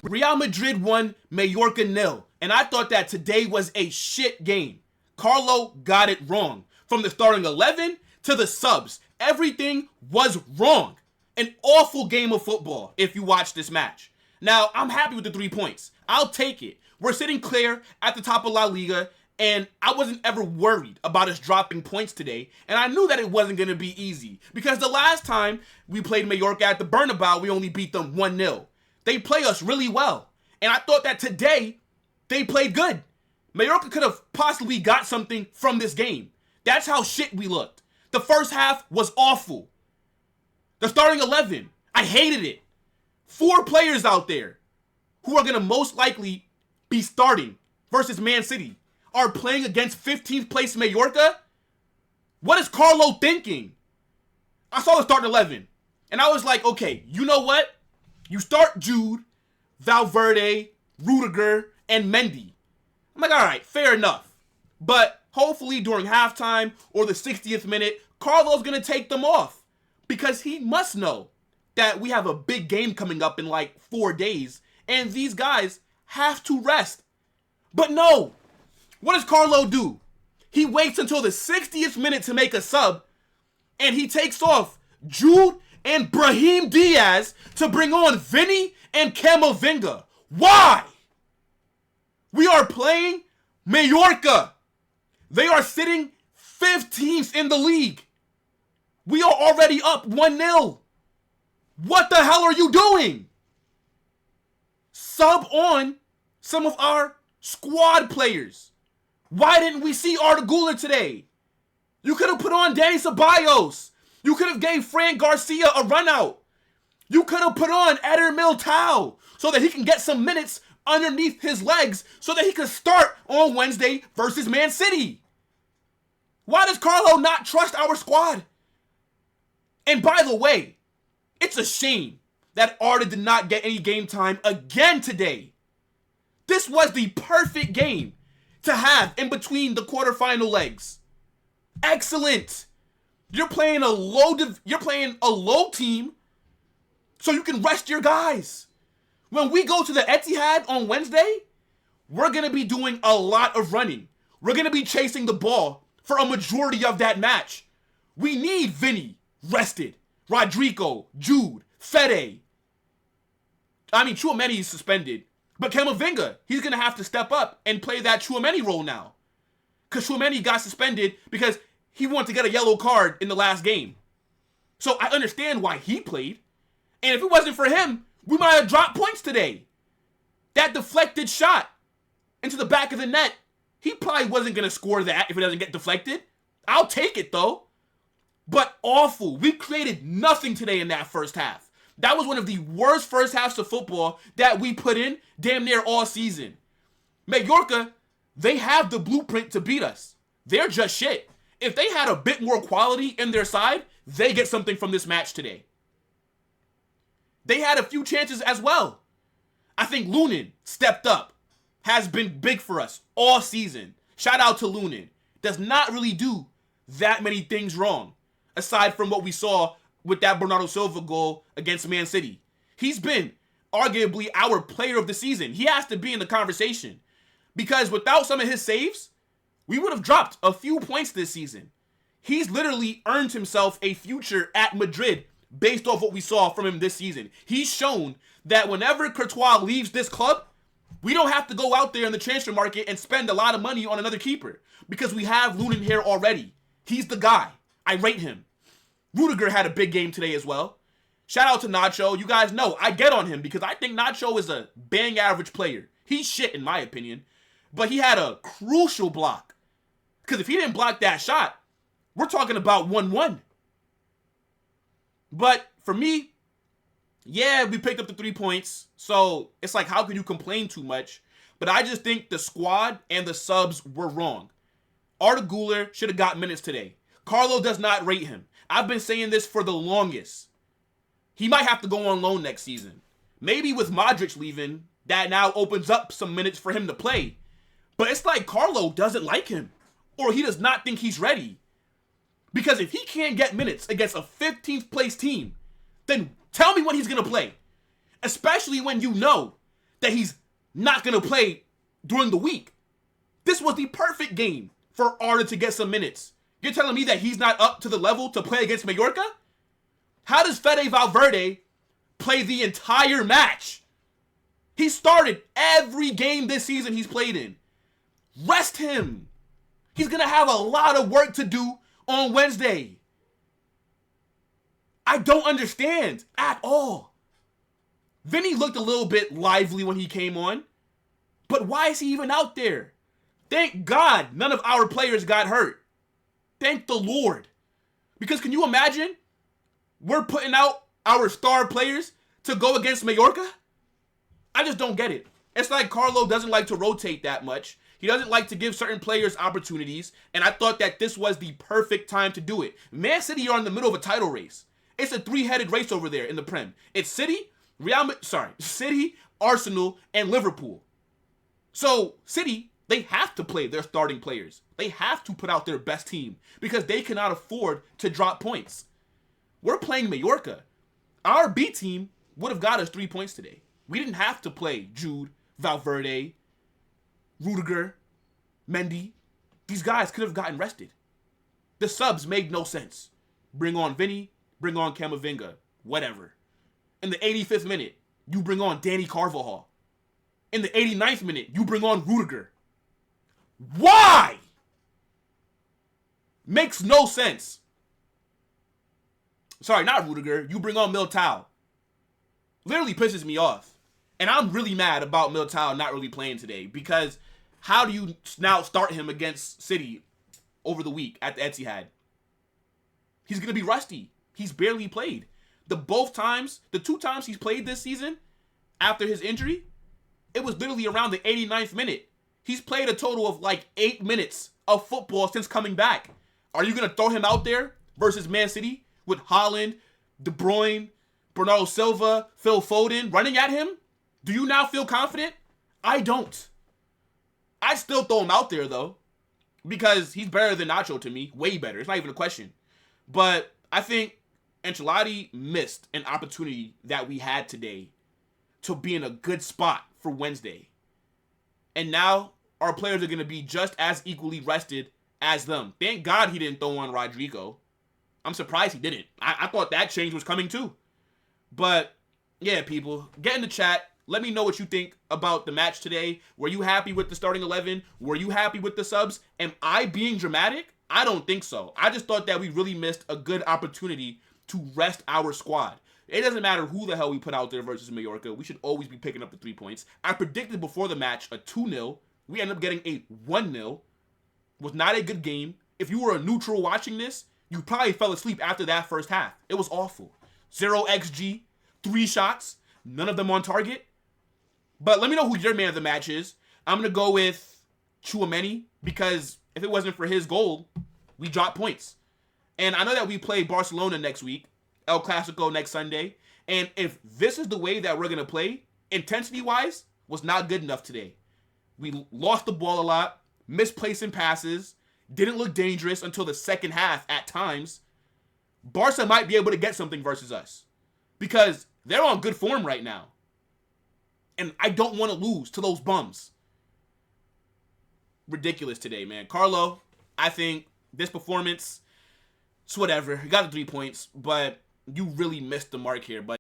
Real Madrid won, Mallorca 0, and I thought that today was a shit game. Carlo got it wrong. From the starting 11 to the subs, everything was wrong. An awful game of football if you watch this match. Now, I'm happy with the 3 points. I'll take it. We're sitting clear at the top of La Liga, and I wasn't ever worried about us dropping points today, and I knew that it wasn't going to be easy, because the last time we played Mallorca at the Bernabeu, we only beat them 1-0. They play us really well, and I thought that today they played good. Mallorca could have possibly got something from this game. That's how shit we looked. The first half was awful. The starting 11, I hated it. 4 players out there who are going to most likely be starting versus Man City are playing against 15th place Mallorca? What is Carlo thinking? I saw the starting 11, and I was like, okay, you know what? You start Jude, Valverde, Rudiger, and Mendy. I'm like, all right, fair enough. But hopefully during halftime or the 60th minute, Carlo's going to take them off, because he must know that we have a big game coming up in like 4 days, and these guys have to rest. But no, what does Carlo do? He waits until the 60th minute to make a sub, and he takes off Jude and Brahim Diaz to bring on Vinny and Camavinga. Why? We are playing Mallorca. They are sitting 15th in the league. We are already up 1-0. What the hell are you doing? Sub on some of our squad players. Why didn't we see Arda Güler today? You could have put on Danny Ceballos. You could have gave Fran Garcia a run out. You could have put on Eder Militao so that he can get some minutes underneath his legs so that he could start on Wednesday versus Man City. Why does Carlo not trust our squad? And by the way, it's a shame that Arda did not get any game time again today. This was the perfect game to have in between the quarterfinal legs. Excellent. You're playing a low team so you can rest your guys. When we go to the Etihad on Wednesday, we're going to be doing a lot of running. We're going to be chasing the ball for a majority of that match. We need Vinny rested, Rodrigo, Jude, Fede. Tchouaméni is suspended. But Camavinga, he's going to have to step up and play that Tchouaméni role now. Because Tchouaméni got suspended because he wanted to get a yellow card in the last game. So I understand why he played. And if it wasn't for him, we might have dropped points today. That deflected shot into the back of the net, he probably wasn't going to score that if it doesn't get deflected. I'll take it though. But awful. We created nothing today in that first half. That was one of the worst first halves of football that we put in damn near all season. Mallorca, they have the blueprint to beat us. They're just shit. If they had a bit more quality in their side, they get something from this match today. They had a few chances as well. I think Lunin stepped up. Has been big for us all season. Shout out to Lunin. Does not really do that many things wrong, aside from what we saw with that Bernardo Silva goal against Man City. He's been arguably our player of the season. He has to be in the conversation, because without some of his saves, we would have dropped a few points this season. He's literally earned himself a future at Madrid based off what we saw from him this season. He's shown that whenever Courtois leaves this club, we don't have to go out there in the transfer market and spend a lot of money on another keeper, because we have Lunin here already. He's the guy. I rate him. Rudiger had a big game today as well. Shout out to Nacho. You guys know I get on him because I think Nacho is a bang average player. He's shit in my opinion. But he had a crucial block. Because if he didn't block that shot, we're talking about 1-1. But for me, yeah, we picked up the 3 points. So it's like, how can you complain too much? But I just think the squad and the subs were wrong. Arda Güler should have got minutes today. Carlo does not rate him. I've been saying this for the longest. He might have to go on loan next season. Maybe with Modric leaving, that now opens up some minutes for him to play. But it's like Carlo doesn't like him, or he does not think he's ready. Because if he can't get minutes against a 15th place team, then tell me when he's going to play. Especially when you know that he's not going to play during the week. This was the perfect game for Arda to get some minutes. You're telling me that he's not up to the level to play against Mallorca? How does Fede Valverde play the entire match? He started every game this season he's played in. Rest him. He's going to have a lot of work to do on Wednesday. I don't understand at all. Vinny looked a little bit lively when he came on. But why is he even out there? Thank God none of our players got hurt. Thank the Lord. Because can you imagine? We're putting out our star players to go against Mallorca? I just don't get it. It's like Carlo doesn't like to rotate that much. He doesn't like to give certain players opportunities. And I thought that this was the perfect time to do it. Man City are in the middle of a title race. It's a three-headed race over there in the Prem. It's City, City, Arsenal, and Liverpool. So City, they have to play their starting players. They have to put out their best team because they cannot afford to drop points. We're playing Mallorca. Our B team would have got us 3 points today. We didn't have to play Jude, Valverde, Rudiger, Mendy. These guys could have gotten rested. The subs made no sense. Bring on Vinny, bring on Camavinga, whatever. In the 85th minute, you bring on Danny Carvajal. In the 89th minute, you bring on Rudiger. Why? Makes no sense. Sorry, not Rudiger. You bring on Militao. Literally pisses me off. And I'm really mad about Militao not really playing today because how do you now start him against City over the week at the Etihad? He's going to be rusty. He's barely played. The two times he's played this season after his injury, it was literally around the 89th minute. He's played a total of like 8 minutes of football since coming back. Are you going to throw him out there versus Man City with Haaland, De Bruyne, Bernardo Silva, Phil Foden running at him? Do you now feel confident? I don't. I'd still throw him out there though because he's better than Nacho to me. Way better. It's not even a question. But I think Ancelotti missed an opportunity that we had today to be in a good spot for Wednesday. And now our players are going to be just as equally rested as them. Thank God he didn't throw on Rodrigo. I'm surprised he didn't. I thought that change was coming too. But yeah, people, get in the chat. Let me know what you think about the match today. Were you happy with the starting 11? Were you happy with the subs? Am I being dramatic? I don't think so. I just thought that we really missed a good opportunity to rest our squad. It doesn't matter who the hell we put out there versus Mallorca. We should always be picking up the 3 points. I predicted before the match a 2-0. We ended up getting a 1-0. Was not a good game. If you were a neutral watching this, you probably fell asleep after that first half. It was awful. 0 XG, 3 shots, none of them on target. But let me know who your man of the match is. I'm going to go with Tchouaméni because if it wasn't for his goal, we drop points. And I know that we play Barcelona next week, El Clasico next Sunday. And if this is the way that we're going to play, intensity-wise, was not good enough today. We lost the ball a lot, misplacing passes, didn't look dangerous until the second half at times. Barca might be able to get something versus us because they're on good form right now. And I don't want to lose to those bums. Ridiculous today, man. Carlo, I think this performance, it's whatever. You got the 3 points, but you really missed the mark here, but